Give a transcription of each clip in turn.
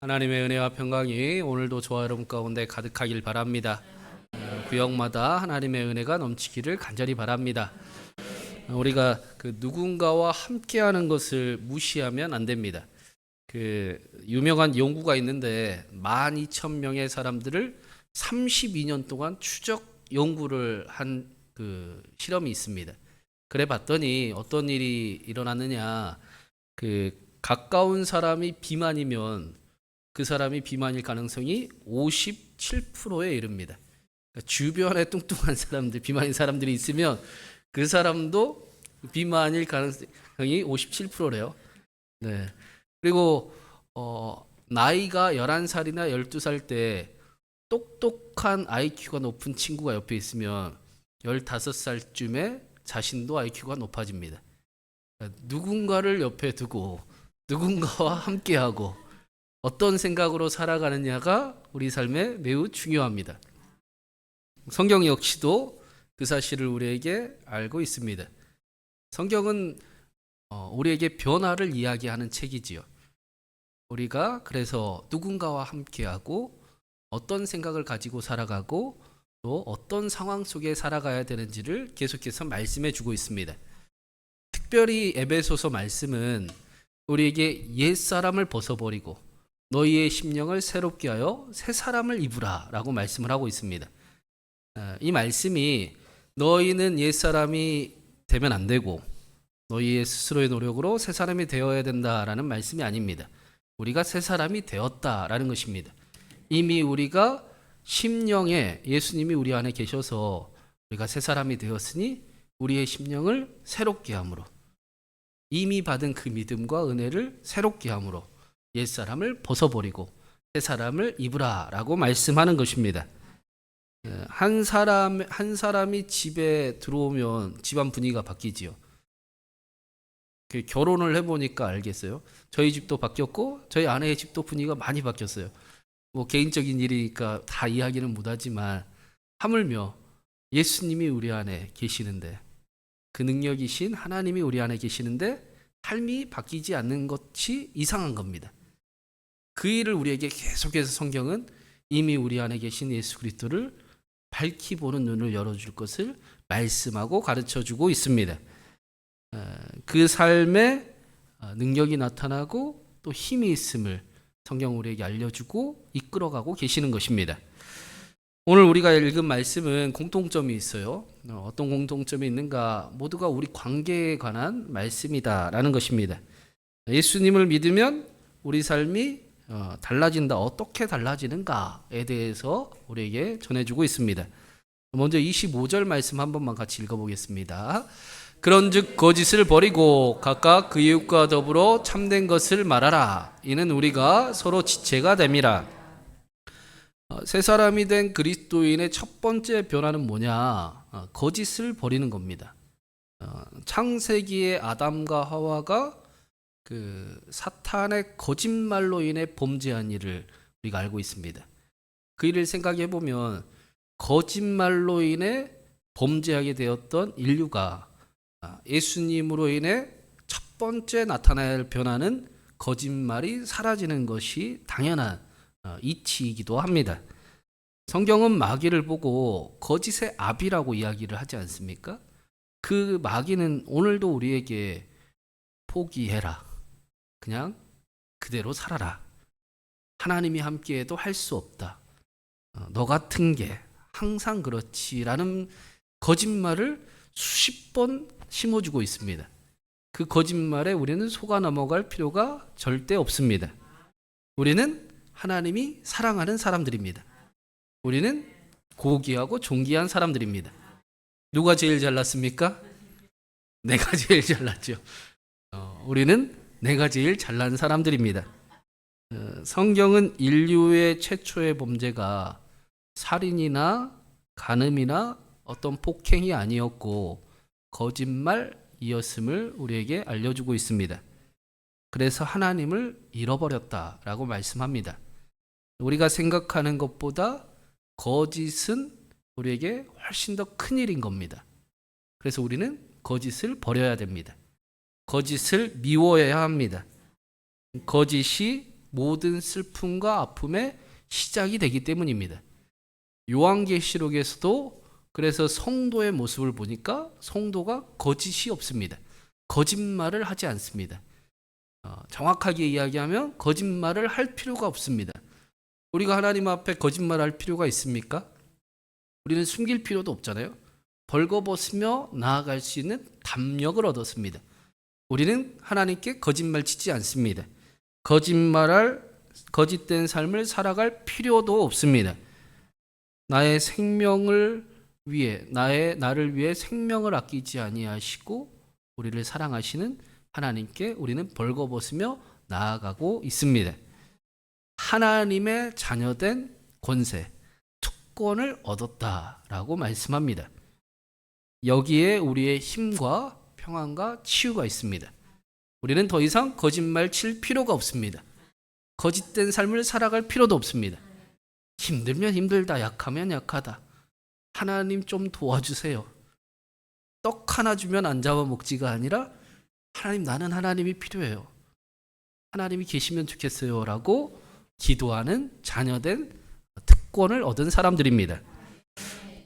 하나님의 은혜와 평강이 오늘도 저와 여러분 가운데 가득하길 바랍니다. 구역마다 하나님의 은혜가 넘치기를 간절히 바랍니다. 우리가 누군가와 함께하는 것을 무시하면 안 됩니다. 유명한 연구가 있는데 12,000명의 사람들을 32년 동안 추적 연구를 한 실험이 있습니다. 그래 봤더니 어떤 일이 일어났느냐, 가까운 사람이 비만이면 그 사람이 비만일 가능성이 57%에 이릅니다. 그러니까 주변에 뚱뚱한 사람들, 비만인 사람들이 있으면 그 사람도 비만일 가능성이 57%래요. 네. 그리고 나이가 11살이나 12살 때 똑똑한 IQ가 높은 친구가 옆에 있으면 15살쯤에 자신도 IQ가 높아집니다. 그러니까 누군가를 옆에 두고 누군가와 함께하고 어떤 생각으로 살아가느냐가 우리 삶에 매우 중요합니다. 성경 역시도 그 사실을 우리에게 알고 있습니다. 성경은 우리에게 변화를 이야기하는 책이지요. 우리가 그래서 누군가와 함께하고 어떤 생각을 가지고 살아가고 또 어떤 상황 속에 살아가야 되는지를 계속해서 말씀해 주고 있습니다. 특별히 에베소서 말씀은 우리에게 옛사람을 벗어버리고 너희의 심령을 새롭게 하여 새 사람을 입으라 라고 말씀을 하고 있습니다. 이 말씀이 너희는 옛사람이 되면 안 되고 너희의 스스로의 노력으로 새 사람이 되어야 된다라는 말씀이 아닙니다. 우리가 새 사람이 되었다라는 것입니다. 이미 우리가 심령에 예수님이 우리 안에 계셔서 우리가 새 사람이 되었으니 우리의 심령을 새롭게 함으로 이미 받은 그 믿음과 은혜를 새롭게 함으로 옛사람을 벗어버리고 새 사람을 입으라 라고 말씀하는 것입니다. 한 사람이 집에 들어오면 집안 분위기가 바뀌지요. 결혼을 해보니까 알겠어요. 저희 집도 바뀌었고 저희 아내의 집도 분위기가 많이 바뀌었어요. 뭐 개인적인 일이니까 다 이야기는 못하지만 하물며 예수님이 우리 안에 계시는데 그 능력이신 하나님이 우리 안에 계시는데 삶이 바뀌지 않는 것이 이상한 겁니다. 그 일을 우리에게 계속해서 성경은 이미 우리 안에 계신 예수 그리스도를 밝히 보는 눈을 열어줄 것을 말씀하고 가르쳐주고 있습니다. 그 삶에 능력이 나타나고 또 힘이 있음을 성경 우리에게 알려주고 이끌어가고 계시는 것입니다. 오늘 우리가 읽은 말씀은 공통점이 있어요. 어떤 공통점이 있는가? 모두가 우리 관계에 관한 말씀이다라는 것입니다. 예수님을 믿으면 우리 삶이 달라진다. 어떻게 달라지는가에 대해서 우리에게 전해주고 있습니다. 먼저 25절 말씀 한 번만 같이 읽어보겠습니다. 그런즉 거짓을 버리고 각각 그 이웃과 더불어 참된 것을 말하라. 이는 우리가 서로 지체가 됨이라. 새 사람이 된 그리스도인의 첫 번째 변화는 뭐냐? 거짓을 버리는 겁니다. 창세기의 아담과 하와가 사탄의 거짓말로 인해 범죄한 일을 우리가 알고 있습니다. 그 일을 생각해 보면 거짓말로 인해 범죄하게 되었던 인류가 예수님으로 인해 첫 번째 나타날 변화는 거짓말이 사라지는 것이 당연한 이치이기도 합니다. 성경은 마귀를 보고 거짓의 아비라고 이야기를 하지 않습니까? 그 마귀는 오늘도 우리에게 포기해라. 그냥 그대로 살아라. 하나님이 함께해도 할 수 없다. 너 같은 게 항상 그렇지라는 거짓말을 수십 번 심어주고 있습니다. 그 거짓말에 우리는 속아 넘어갈 필요가 절대 없습니다. 우리는 하나님이 사랑하는 사람들입니다. 우리는 고귀하고 존귀한 사람들입니다. 누가 제일 잘났습니까? 내가 제일 잘났죠. 우리는 내가 제일 잘난 사람들입니다. 성경은 인류의 최초의 범죄가 살인이나 간음이나 어떤 폭행이 아니었고 거짓말이었음을 우리에게 알려주고 있습니다. 그래서 하나님을 잃어버렸다라고 말씀합니다. 우리가 생각하는 것보다 거짓은 우리에게 훨씬 더 큰일인 겁니다. 그래서 우리는 거짓을 버려야 됩니다. 거짓을 미워해야 합니다. 거짓이 모든 슬픔과 아픔의 시작이 되기 때문입니다. 요한계시록에서도 그래서 성도의 모습을 보니까 성도가 거짓이 없습니다. 거짓말을 하지 않습니다. 정확하게 이야기하면 거짓말을 할 필요가 없습니다. 우리가 하나님 앞에 거짓말할 필요가 있습니까? 우리는 숨길 필요도 없잖아요. 벌거벗으며 나아갈 수 있는 담력을 얻었습니다. 우리는 하나님께 거짓말 치지 않습니다. 거짓된 삶을 살아갈 필요도 없습니다. 나의 생명을 위해 나를 위해 생명을 아끼지 아니하시고 우리를 사랑하시는 하나님께 우리는 벌거벗으며 나아가고 있습니다. 하나님의 자녀된 권세, 특권을 얻었다라고 말씀합니다. 여기에 우리의 힘과 평안과 치유가 있습니다. 우리는 더 이상 거짓말 칠 필요가 없습니다. 거짓된 삶을 살아갈 필요도 없습니다. 힘들면 힘들다, 약하면 약하다. 하나님 좀 도와주세요. 떡 하나 주면 안 잡아먹지가 아니라 하나님, 나는 하나님이 필요해요. 하나님이 계시면 좋겠어요 라고 기도하는 자녀된 특권을 얻은 사람들입니다.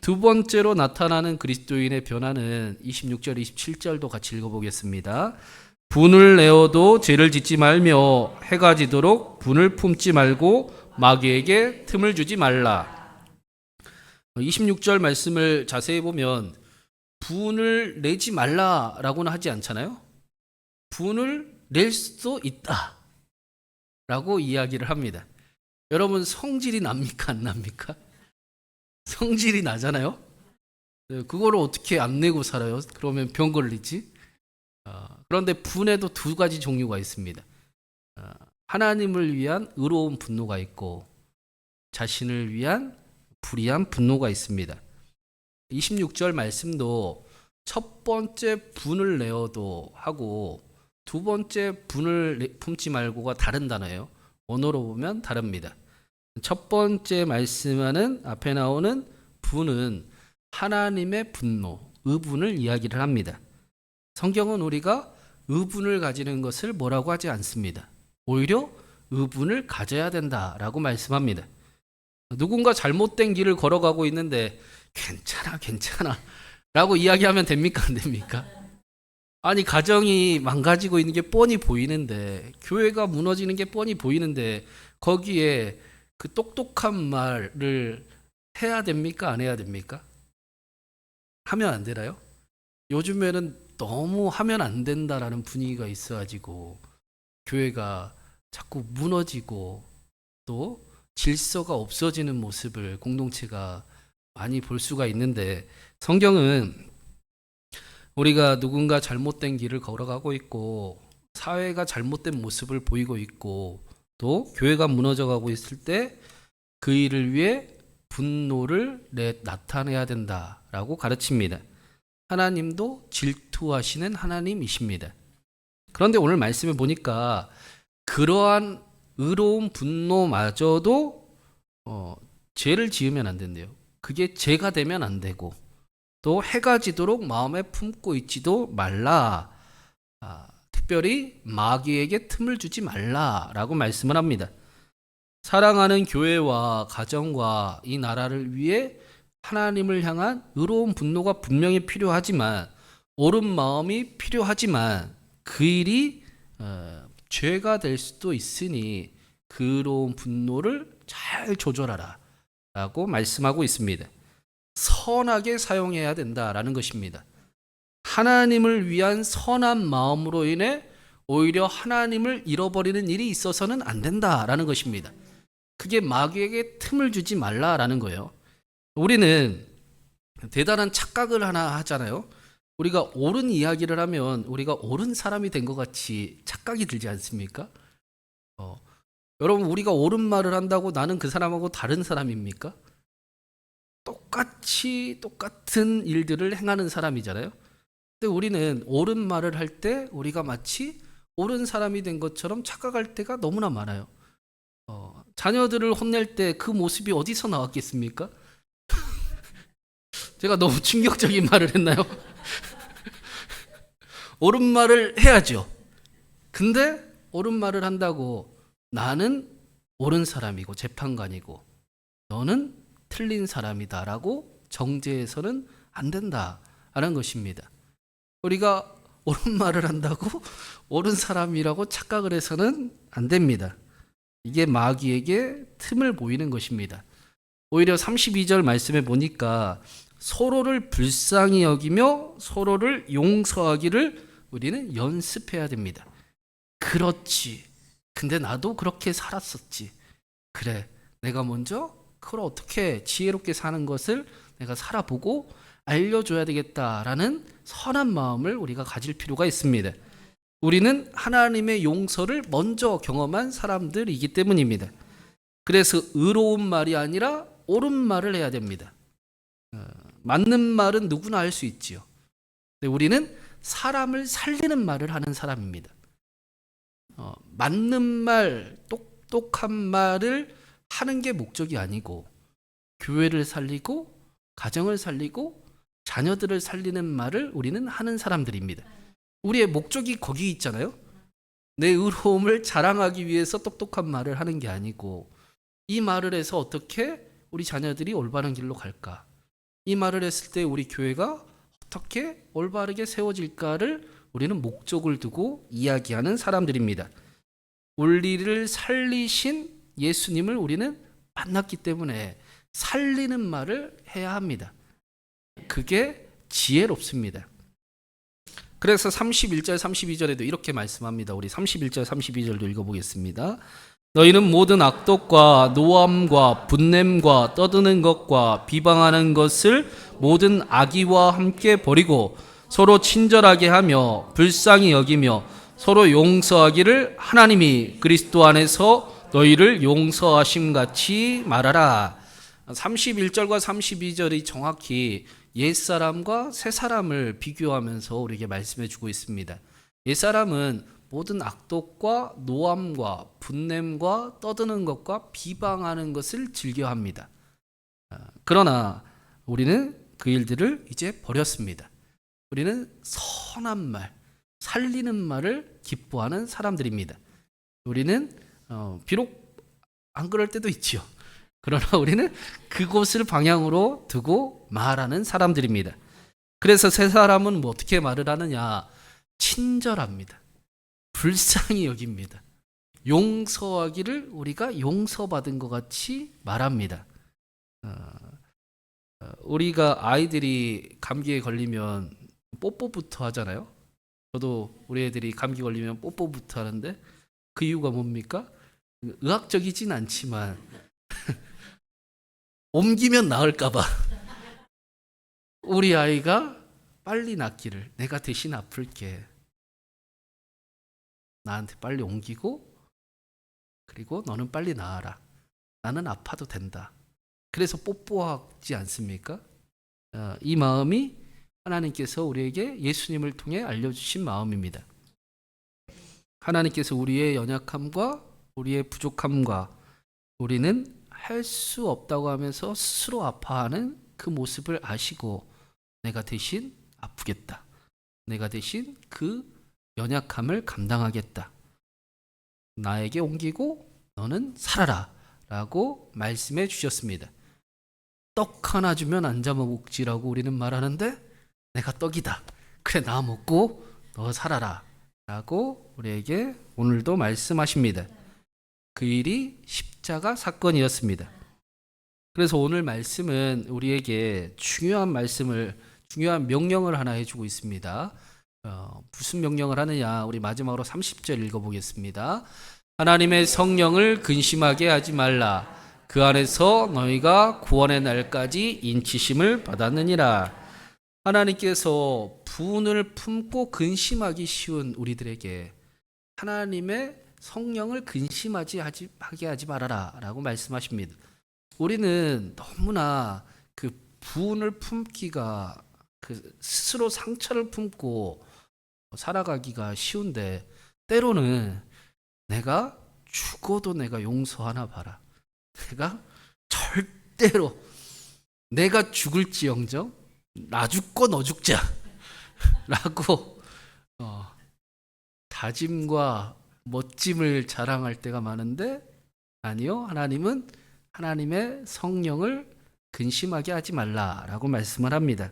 두 번째로 나타나는 그리스도인의 변화는 26절, 27절도 같이 읽어보겠습니다. 분을 내어도 죄를 짓지 말며 해가 지도록 분을 품지 말고 마귀에게 틈을 주지 말라. 26절 말씀을 자세히 보면 분을 내지 말라라고는 하지 않잖아요. 분을 낼 수도 있다 라고 이야기를 합니다. 여러분, 성질이 납니까 안 납니까? 성질이 나잖아요. 그거를 어떻게 안 내고 살아요? 그러면 병 걸리지. 그런데 분에도 두 가지 종류가 있습니다. 하나님을 위한 의로운 분노가 있고 자신을 위한 불의한 분노가 있습니다. 26절 말씀도 첫 번째 분을 내어도 하고 두 번째 분을 품지 말고가 다른 단어예요. 언어로 보면 다릅니다. 첫 번째 말씀하는 앞에 나오는 분은 하나님의 분노, 의분을 이야기를 합니다. 성경은 우리가 의분을 가지는 것을 뭐라고 하지 않습니다. 오히려 의분을 가져야 된다라고 말씀합니다. 누군가 잘못된 길을 걸어가고 있는데 괜찮아 라고 이야기하면 됩니까 안 됩니까? 아니, 가정이 망가지고 있는 게 뻔히 보이는데, 교회가 무너지는 게 뻔히 보이는데 거기에 그 똑똑한 말을 해야 됩니까 안 해야 됩니까? 하면 안 되나요? 요즘에는 너무 하면 안 된다라는 분위기가 있어가지고 교회가 자꾸 무너지고 또 질서가 없어지는 모습을 공동체가 많이 볼 수가 있는데, 성경은 우리가 누군가 잘못된 길을 걸어가고 있고 사회가 잘못된 모습을 보이고 있고 또 교회가 무너져가고 있을 때 그 일을 위해 분노를 나타내야 된다라고 가르칩니다. 하나님도 질투하시는 하나님이십니다. 그런데 오늘 말씀을 보니까 그러한 의로운 분노마저도 죄를 지으면 안 된대요. 그게 죄가 되면 안 되고 또 해가 지도록 마음에 품고 있지도 말라. 특별히 마귀에게 틈을 주지 말라라고 말씀을 합니다. 사랑하는 교회와 가정과 이 나라를 위해 하나님을 향한 의로운 분노가 분명히 필요하지만, 옳은 마음이 필요하지만 그 일이 죄가 될 수도 있으니 그 의로운 분노를 잘 조절하라 라고 말씀하고 있습니다. 선하게 사용해야 된다라는 것입니다. 하나님을 위한 선한 마음으로 인해 오히려 하나님을 잃어버리는 일이 있어서는 안 된다라는 것입니다. 그게 마귀에게 틈을 주지 말라라는 거예요. 우리는 대단한 착각을 하나 하잖아요. 우리가 옳은 이야기를 하면 우리가 옳은 사람이 된 것 같이 착각이 들지 않습니까? 여러분, 우리가 옳은 말을 한다고 나는 그 사람하고 다른 사람입니까? 똑같은 일들을 행하는 사람이잖아요. 근데 우리는 옳은 말을 할 때 우리가 마치 옳은 사람이 된 것처럼 착각할 때가 너무나 많아요. 자녀들을 혼낼 때 그 모습이 어디서 나왔겠습니까? 제가 너무 충격적인 말을 했나요? 옳은 말을 해야죠. 근데 옳은 말을 한다고 나는 옳은 사람이고 재판관이고 너는 틀린 사람이다라고 정죄해서는 안 된다라는 것입니다. 우리가 옳은 말을 한다고 옳은 사람이라고 착각을 해서는 안 됩니다. 이게 마귀에게 틈을 보이는 것입니다. 오히려 32절 말씀에 보니까 서로를 불쌍히 여기며 서로를 용서하기를 우리는 연습해야 됩니다. 그렇지. 근데 나도 그렇게 살았었지. 그래. 내가 먼저 그걸 어떻게 지혜롭게 사는 것을 내가 살아보고 알려줘야 되겠다라는 선한 마음을 우리가 가질 필요가 있습니다. 우리는 하나님의 용서를 먼저 경험한 사람들이기 때문입니다. 그래서 의로운 말이 아니라 옳은 말을 해야 됩니다. 맞는 말은 누구나 할 수 있지요. 근데 우리는 사람을 살리는 말을 하는 사람입니다. 맞는 말, 똑똑한 말을 하는 게 목적이 아니고 교회를 살리고 가정을 살리고 자녀들을 살리는 말을 우리는 하는 사람들입니다. 우리의 목적이 거기 있잖아요. 내 의로움을 자랑하기 위해서 똑똑한 말을 하는 게 아니고 이 말을 해서 어떻게 우리 자녀들이 올바른 길로 갈까? 이 말을 했을 때 우리 교회가 어떻게 올바르게 세워질까를 우리는 목적을 두고 이야기하는 사람들입니다. 우리를 살리신 예수님을 우리는 만났기 때문에 살리는 말을 해야 합니다. 그게 지혜롭습니다. 그래서 31절 32절에도 이렇게 말씀합니다. 우리 31절 32절도 읽어보겠습니다. 너희는 모든 악독과 노함과 분냄과 떠드는 것과 비방하는 것을 모든 악의와 함께 버리고 서로 친절하게 하며 불쌍히 여기며 서로 용서하기를 하나님이 그리스도 안에서 너희를 용서하심 같이 말하라. 31절과 32절이 정확히 옛사람과 새사람을 비교하면서 우리에게 말씀해 주고 있습니다. 옛사람은 모든 악독과 노함과 분냄과 떠드는 것과 비방하는 것을 즐겨합니다. 그러나 우리는 그 일들을 이제 버렸습니다. 우리는 선한 말, 살리는 말을 기뻐하는 사람들입니다. 우리는 비록 안 그럴 때도 있지요. 그러나 우리는 그곳을 방향으로 두고 말하는 사람들입니다. 그래서 새 사람은 뭐 어떻게 말을 하느냐? 친절합니다. 불쌍히 여깁니다. 용서하기를 우리가 용서받은 것 같이 말합니다. 우리가 아이들이 감기에 걸리면 뽀뽀부터 하잖아요. 저도 우리 애들이 감기 걸리면 뽀뽀부터 하는데 그 이유가 뭡니까? 의학적이진 않지만 옮기면 나을까봐 우리 아이가 빨리 낫기를, 내가 대신 아플게, 나한테 빨리 옮기고 그리고 너는 빨리 나아라, 나는 아파도 된다. 그래서 뽀뽀하지 않습니까? 이 마음이 하나님께서 우리에게 예수님을 통해 알려주신 마음입니다. 하나님께서 우리의 연약함과 우리의 부족함과 우리는 할 수 없다고 하면서 스스로 아파하는 그 모습을 아시고 내가 대신 아프겠다, 내가 대신 그 연약함을 감당하겠다, 나에게 옮기고 너는 살아라 라고 말씀해 주셨습니다. 떡 하나 주면 안 잡아먹지라고 우리는 말하는데 내가 떡이다, 그래 나 먹고 너 살아라 라고 우리에게 오늘도 말씀하십니다. 그 일이 십자가 사건이었습니다. 그래서 오늘 말씀은 우리에게 중요한 명령을 하나 해주고 있습니다. 무슨 명령을 하느냐? 우리 마지막으로 30절 읽어보겠습니다. 하나님의 성령을 근심하게 하지 말라. 그 안에서 너희가 구원의 날까지 인치심을 받았느니라. 하나님께서 분을 품고 근심하기 쉬운 우리들에게 하나님의 성령을 근심하게 하지 말아라 라고 말씀하십니다. 우리는 너무나 그 분을 품기가, 그 스스로 상처를 품고 살아가기가 쉬운데 때로는 내가 죽어도 내가 용서하나 봐라, 내가 절대로 내가 죽을지언정 나 죽고 너 죽자 라고 다짐과 멋짐을 자랑할 때가 많은데 아니요. 하나님은 하나님의 성령을 근심하게 하지 말라라고 말씀을 합니다.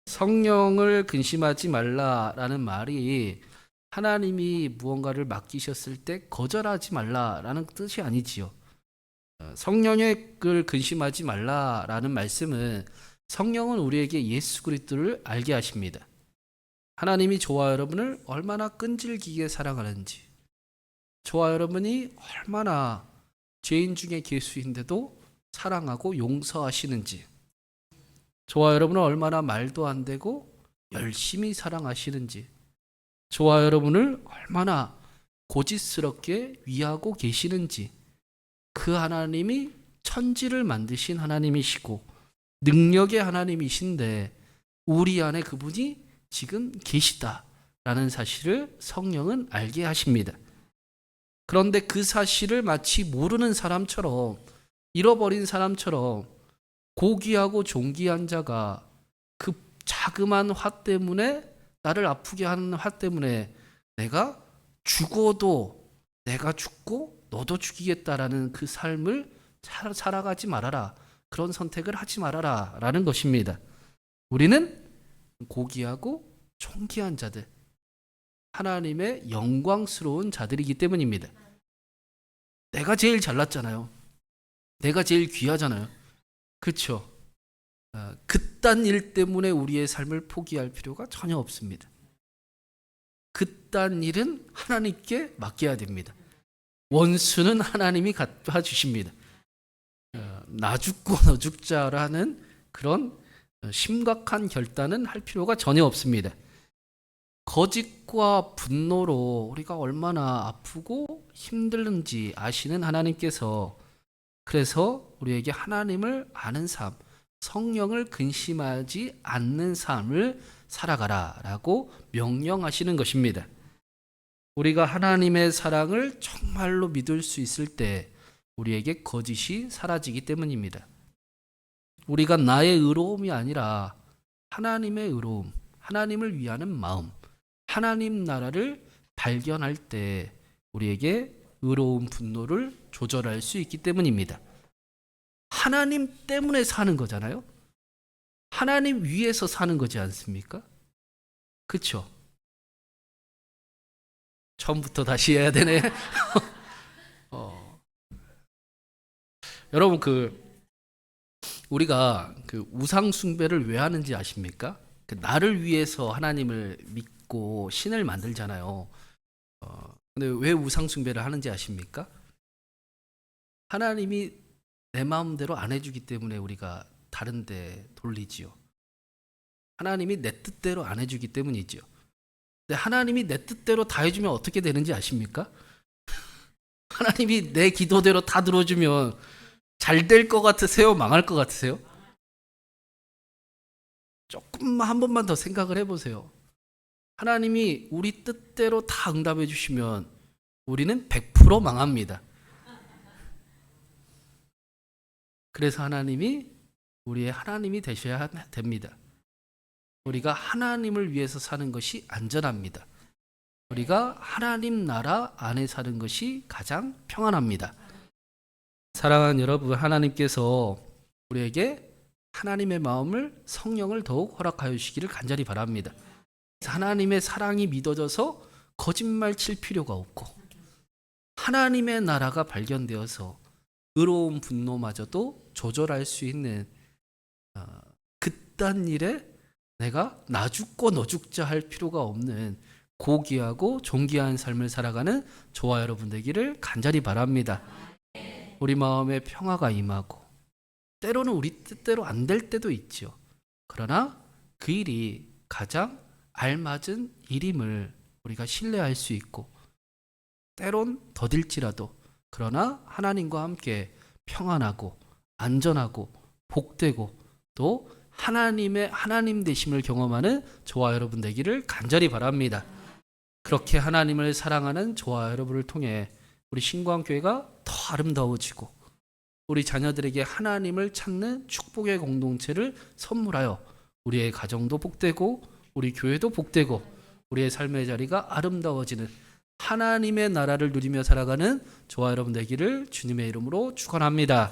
성령을 근심하지 말라라는 말이 하나님이 무언가를 맡기셨을 때 거절하지 말라라는 뜻이 아니지요. 성령을 근심하지 말라라는 말씀은 성령은 우리에게 예수 그리스도를 알게 하십니다. 하나님이 저와 여러분을 얼마나 끈질기게 사랑하는지, 저와 여러분이 얼마나 죄인 중에 괴수인데도 사랑하고 용서하시는지, 저와 여러분은 얼마나 말도 안 되고 열심히 사랑하시는지, 저와 여러분을 얼마나 고집스럽게 위하고 계시는지, 그 하나님이 천지를 만드신 하나님이시고 능력의 하나님이신데 우리 안에 그분이 지금 계시다라는 사실을 성령은 알게 하십니다. 그런데 그 사실을 마치 모르는 사람처럼, 잃어버린 사람처럼 고귀하고 존귀한 자가 그 자그만 화 때문에, 나를 아프게 하는 화 때문에 내가 죽어도 내가 죽고 너도 죽이겠다라는 그 삶을 살아가지 말아라, 그런 선택을 하지 말아라 라는 것입니다. 우리는 고귀하고 존귀한 자들, 하나님의 영광스러운 자들이기 때문입니다. 내가 제일 잘났잖아요. 내가 제일 귀하잖아요. 그렇죠? 그딴 일 때문에 우리의 삶을 포기할 필요가 전혀 없습니다. 그딴 일은 하나님께 맡겨야 됩니다. 원수는 하나님이 갚아주십니다. 나 죽고 너 죽자라는 그런 심각한 결단은 할 필요가 전혀 없습니다. 거짓과 분노로 우리가 얼마나 아프고 힘들는지 아시는 하나님께서, 그래서 우리에게 하나님을 아는 삶, 성령을 근심하지 않는 삶을 살아가라 라고 명령하시는 것입니다. 우리가 하나님의 사랑을 정말로 믿을 수 있을 때 우리에게 거짓이 사라지기 때문입니다. 우리가 나의 의로움이 아니라 하나님의 의로움, 하나님을 위하는 마음, 하나님 나라를 발견할 때 우리에게 의로운 분노를 조절할 수 있기 때문입니다. 하나님 때문에 사는 거잖아요. 하나님 위에서 사는 거지 않습니까? 그렇죠? 처음부터 다시 해야 되네. 여러분, 우리가 우상 숭배를 왜 하는지 아십니까? 나를 위해서 하나님을 믿고 신을 만들잖아요. 근데 왜 우상 숭배를 하는지 아십니까? 하나님이 내 마음대로 안 해주기 때문에 우리가 다른 데 돌리지요. 하나님이 내 뜻대로 안 해주기 때문이죠. 근데 하나님이 내 뜻대로 다 해주면 어떻게 되는지 아십니까? 하나님이 내 기도대로 다 들어주면 잘 될 것 같으세요? 망할 것 같으세요? 조금만, 한 번만 더 생각을 해보세요. 하나님이 우리 뜻대로 다 응답해 주시면 우리는 100% 망합니다. 그래서 하나님이 우리의 하나님이 되셔야 됩니다. 우리가 하나님을 위해서 사는 것이 안전합니다. 우리가 하나님 나라 안에 사는 것이 가장 평안합니다. 사랑하는 여러분, 하나님께서 우리에게 하나님의 마음을, 성령을 더욱 허락하여 주시기를 간절히 바랍니다. 하나님의 사랑이 믿어져서 거짓말 칠 필요가 없고, 하나님의 나라가 발견되어서 의로운 분노마저도 조절할 수 있는 그딴 일에 내가 나 죽고 너 죽자 할 필요가 없는 고귀하고 존귀한 삶을 살아가는 저와 여러분 되기를 간절히 바랍니다. 우리 마음에 평화가 임하고, 때로는 우리 뜻대로 안 될 때도 있죠. 그러나 그 일이 가장 알맞은 일임을 우리가 신뢰할 수 있고, 때론 더딜지라도 그러나 하나님과 함께 평안하고 안전하고 복되고 또 하나님의 하나님 되심을 경험하는 저와 여러분 되기를 간절히 바랍니다. 그렇게 하나님을 사랑하는 저와 여러분을 통해 우리 신광교회가 더 아름다워지고, 우리 자녀들에게 하나님을 찾는 축복의 공동체를 선물하여 우리의 가정도 복되고 우리 교회도 복되고 우리의 삶의 자리가 아름다워지는 하나님의 나라를 누리며 살아가는 저와 여러분 되기를 주님의 이름으로 축원합니다.